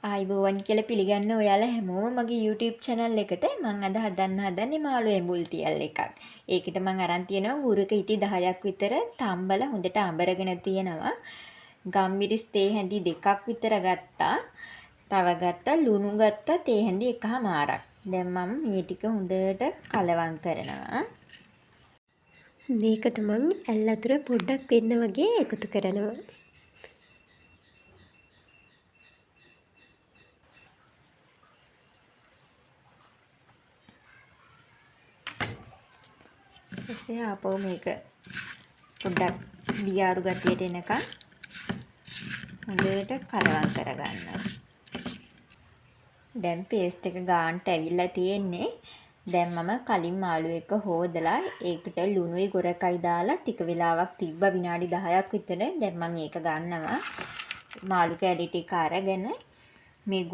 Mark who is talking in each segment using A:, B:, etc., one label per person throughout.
A: ආයිබෝවන් කියලා පිළිගන්න ඔයාලා හැමෝම මගේ YouTube channel එකට මම අද හදන්නේ මාළු එඹුල් තියල් එකක්. ඒකට මම අරන් තියෙනවා උරක ඉටි 10ක් විතර තම්බල හොඳට අඹරගෙන තියෙනවා. ගම්මිරිස් තේ හැඳි 2ක් විතර ගත්තා. තව ගත්තා ලුණු ගත්තා තේ හැඳි එකහමාරක්. දැන් මම මේ ටික හොඳට කලවම් කරනවා.
B: මේකට මම ඇල් අතුර පොඩ්ඩක් වෙන්න වගේ එකතු කරනවා.
A: ඊපස්සේ ආපහු මේක පොඩ්ඩක් දියාරු ගතියට එනකන් හොඳට කලවම් කරගන්නවා. දැන් පේස්ට් එක ගානට ඇවිල්ලා තියෙන්නේ. දැන් මම කලින් මාළු එක හොදලා ඒකට ලුණුයි ගොරකයි දාලා ටික වෙලාවක් තිබ්බා විනාඩි 10ක් විතර. දැන් මම ඒක ගන්නවා. මාළු කැලි ටික අරගෙන මේ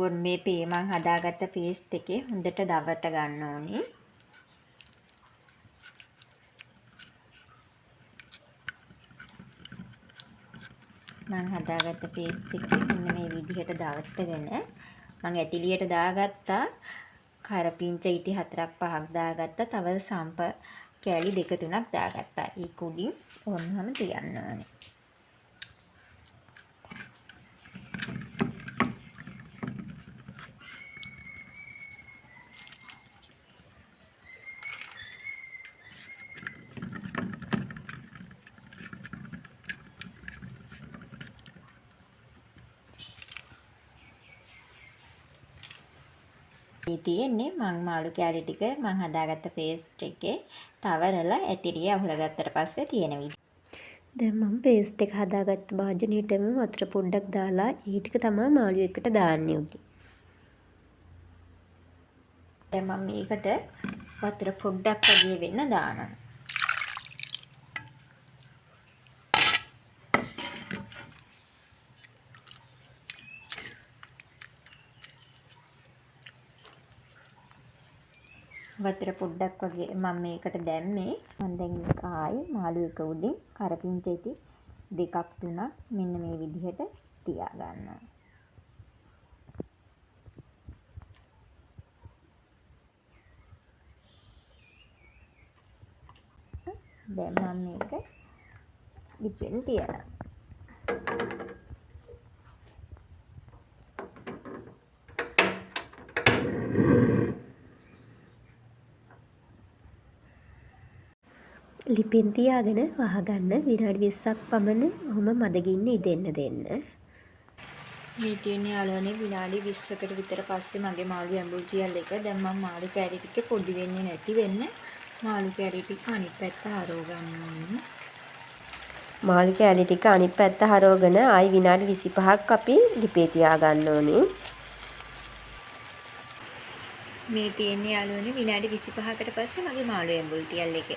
A: මං හදාගත්ත පේස්ට් එකේ හොඳට දවට ගන්න ඕනේ. මං හදාගත්ත පේස්ට් එක මෙන්න මේ විදිහට දවටගෙන මං ඇතිලියට දාගත්තා. කරපිංච ඉටි 4ක් 5ක් දාගත්තා. තව සම්ප කෑලි 2 3ක් දාගත්තා. ඒ කුඩින් ඕනම තියන්න ඕනේ. තියෙන්නේ මං මාළු කැලි ටික මං හදාගත්ත පේස්ට් එකේ තවරලා ඇතිරිය අහුරගත්තට පස්සේ තියෙන විදිහ.
B: දැන් මම පේස්ට් එක හදාගත්ත භාජනයටම වතුර පොඩ්ඩක් දාලා ඒ ටික තමයි මාළු එකට දාන්නේ උගේ.
A: දැන් මම මේකට වතුර පොඩ්ඩක් වගේ වෙන්න දානවා. වතුර පොඩ්ඩක් වගේ මම මේකට දැම්මේ. මම දැන් ආයේ මාළු එක උඩින් කරපිංච ඉටි 2ක් 3ක් මෙන්න මේ විදිහට තියා ගන්නවා. දැන් මම මේක ලිපෙන් තියනවා.
B: ලිපෙන් තියාගෙන වහගන්න විනාඩි 20ක් පමණ ඔහොම මදගින්න ඉදෙන්න දෙන්න.
A: මේ තියෙන්නේ යාළුවනේ විනාඩි 20කට විතර පස්සේ මගේ මාළු ඇඹුල් තියල් එක. දැන් මම මාළු කැරි ටික පොඩි වෙන්නේ නැති වෙන්න මාළු කැරි ටික අනිත් පැත්ත හරව ගන්න ඕනේ.
B: මාළු කැලි ටික අනිත් පැත්ත හරවගෙන ආයි විනාඩි 25ක් අපි ලිපේ තියා ගන්න ඕනේ.
A: මේ තියෙන්නේ යාළුවනේ විනාඩි 25කට පස්සේ මගේ මාළු ඇඹුල් තියල් එක.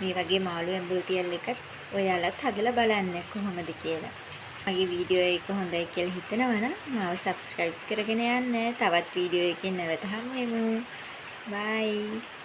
A: මේ වගේ මාළු ඇඹුල් තියල් එකක් ඔයාලත් හදලා බලන්න කොහොමද කියලා. මගේ වීඩියෝ එක හොඳයි කියලා හිතනවා නම් මාව subscribe කරගෙන යන්න. තවත් වීඩියෝ එකකින් නැවත හමු වෙමු. bye.